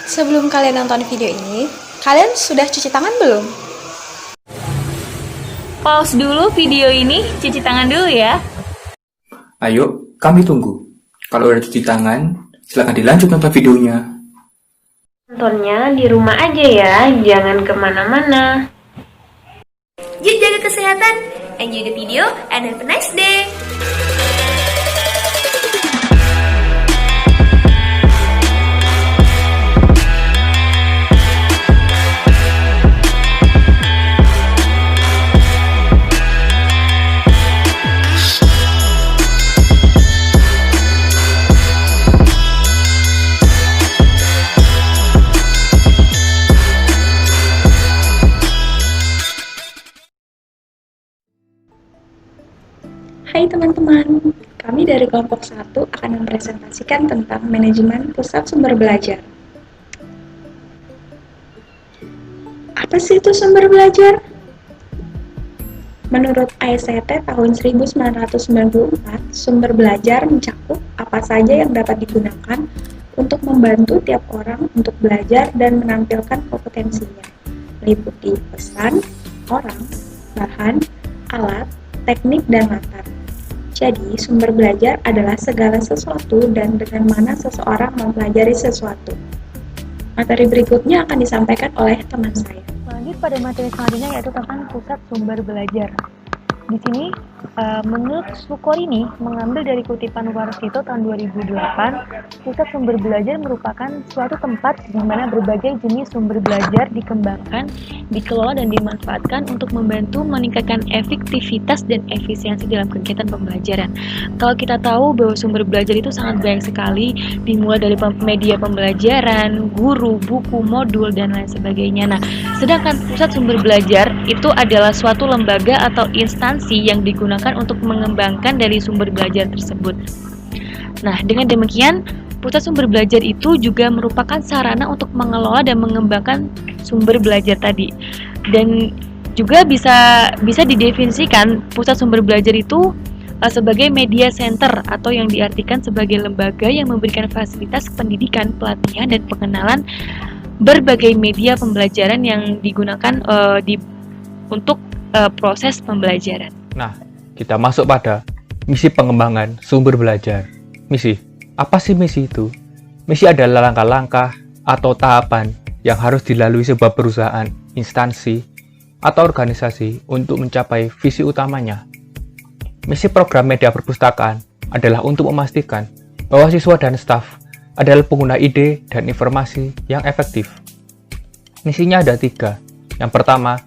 Sebelum kalian nonton video ini, kalian sudah cuci tangan belum? Pause dulu video ini, cuci tangan dulu ya. Ayo, kami tunggu. Kalau udah cuci tangan, silakan dilanjut nonton videonya. Nontonnya di rumah aja ya, jangan kemana-mana. Yuk jaga kesehatan, enjoy the video, and have a nice day. Hai teman-teman, kami dari kelompok 1 akan mempresentasikan tentang manajemen pusat sumber belajar. Apa sih itu sumber belajar? Menurut ASCT tahun 1994, sumber belajar mencakup apa saja yang dapat digunakan untuk membantu tiap orang untuk belajar dan menampilkan kompetensinya, meliputi pesan, orang, bahan, alat, teknik, dan latar. Jadi, sumber belajar adalah segala sesuatu dan dengan mana seseorang mempelajari sesuatu. Materi berikutnya akan disampaikan oleh teman saya. Lanjut pada materi selanjutnya yaitu tentang pusat sumber belajar. Di sini, menurut Sukorini mengambil dari kutipan Warsito tahun 2008, pusat sumber belajar merupakan suatu tempat di mana berbagai jenis sumber belajar dikembangkan, dikelola dan dimanfaatkan untuk membantu meningkatkan efektivitas dan efisiensi dalam kegiatan pembelajaran. Kalau kita tahu bahwa sumber belajar itu sangat banyak sekali, dimulai dari media pembelajaran, guru, buku, modul, dan lain sebagainya. Nah, sedangkan pusat sumber belajar itu adalah suatu lembaga atau instansi yang digunakan untuk mengembangkan dari sumber belajar tersebut. Nah, dengan demikian, pusat sumber belajar itu juga merupakan sarana untuk mengelola dan mengembangkan sumber belajar tadi. Dan juga bisa didefinisikan pusat sumber belajar itu sebagai media center atau yang diartikan sebagai lembaga yang memberikan fasilitas pendidikan, pelatihan, dan pengenalan berbagai media pembelajaran yang digunakan untuk proses pembelajaran. Nah, kita masuk pada misi pengembangan sumber belajar. Misi, apa sih misi itu? Misi adalah langkah-langkah atau tahapan yang harus dilalui sebuah perusahaan, instansi, atau organisasi untuk mencapai visi utamanya. Misi program media perpustakaan adalah untuk memastikan bahwa siswa dan staf adalah pengguna ide dan informasi yang efektif. Misinya ada 3. Yang pertama,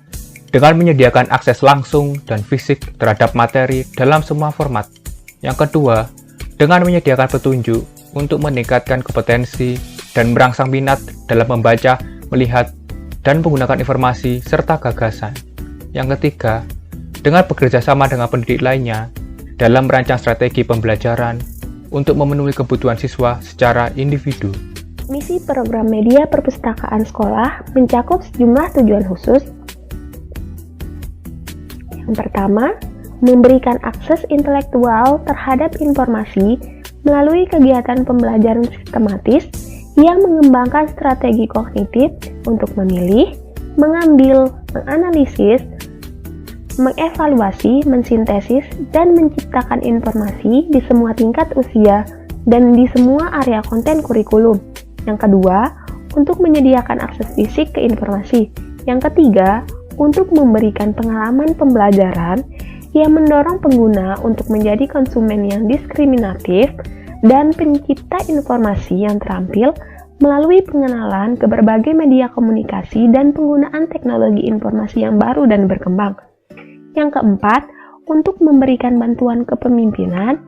dengan menyediakan akses langsung dan fisik terhadap materi dalam semua format. Yang kedua, dengan menyediakan petunjuk untuk meningkatkan kompetensi dan merangsang minat dalam membaca, melihat, dan menggunakan informasi serta gagasan. Yang ketiga, dengan bekerja sama dengan pendidik lainnya dalam merancang strategi pembelajaran untuk memenuhi kebutuhan siswa secara individu. Misi program media perpustakaan sekolah mencakup sejumlah tujuan khusus. Yang pertama, memberikan akses intelektual terhadap informasi melalui kegiatan pembelajaran sistematis yang mengembangkan strategi kognitif untuk memilih, mengambil, menganalisis, mengevaluasi, mensintesis, dan menciptakan informasi di semua tingkat usia dan di semua area konten kurikulum. Yang kedua, untuk menyediakan akses fisik ke informasi. Yang ketiga, untuk memberikan pengalaman pembelajaran yang mendorong pengguna untuk menjadi konsumen yang diskriminatif dan pencipta informasi yang terampil melalui pengenalan ke berbagai media komunikasi dan penggunaan teknologi informasi yang baru dan berkembang. Yang keempat, untuk memberikan bantuan kepemimpinan,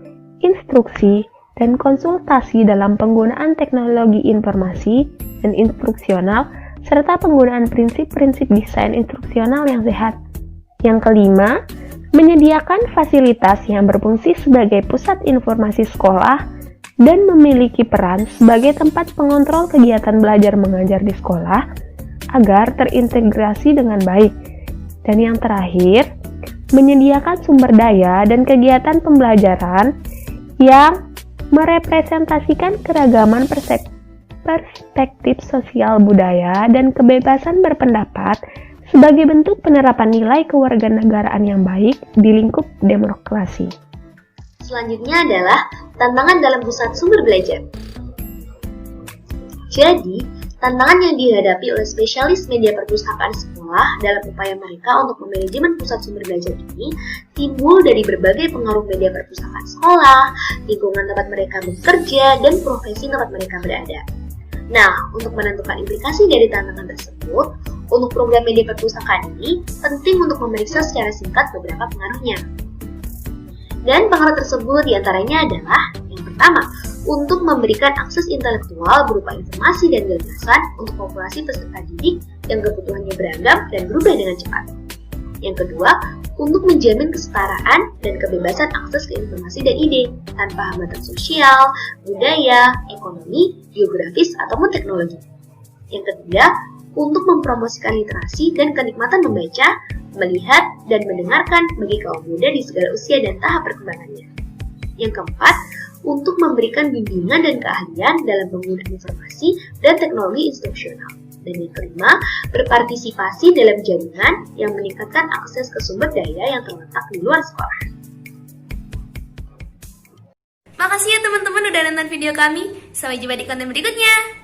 instruksi, dan konsultasi dalam penggunaan teknologi informasi dan instruksional serta penggunaan prinsip-prinsip desain instruksional yang sehat. Yang kelima, menyediakan fasilitas yang berfungsi sebagai pusat informasi sekolah dan memiliki peran sebagai tempat pengontrol kegiatan belajar mengajar di sekolah agar terintegrasi dengan baik. Dan yang terakhir, menyediakan sumber daya dan kegiatan pembelajaran yang merepresentasikan keragaman perspektif sosial budaya dan kebebasan berpendapat sebagai bentuk penerapan nilai kewarganegaraan yang baik di lingkup demokrasi. Selanjutnya adalah tantangan dalam pusat sumber belajar. Jadi, tantangan yang dihadapi oleh spesialis media perpustakaan sekolah dalam upaya mereka untuk memanajemen pusat sumber belajar ini timbul dari berbagai pengaruh media perpustakaan sekolah, lingkungan tempat mereka bekerja, dan profesi tempat mereka berada. Nah, untuk menentukan implikasi dari tantangan tersebut, untuk program media perpustakaan ini penting untuk memeriksa secara singkat beberapa pengaruhnya. Dan pengaruh tersebut diantaranya adalah yang pertama, untuk memberikan akses intelektual berupa informasi dan gagasan untuk populasi peserta didik yang kebutuhannya beragam dan berubah dengan cepat. Yang kedua, untuk menjamin kesetaraan dan kebebasan akses ke informasi dan ide tanpa hambatan sosial, budaya, ekonomi, geografis, ataupun teknologi. Yang ketiga, untuk mempromosikan literasi dan kenikmatan membaca, melihat, dan mendengarkan bagi kaum muda di segala usia dan tahap perkembangannya. Yang keempat, untuk memberikan bimbingan dan keahlian dalam penggunaan informasi dan teknologi instruksional. Dan yang kelima, berpartisipasi dalam jaringan yang meningkatkan akses ke sumber daya yang terletak di luar sekolah. Makasih ya teman-teman udah nonton video kami. Sampai jumpa di konten berikutnya.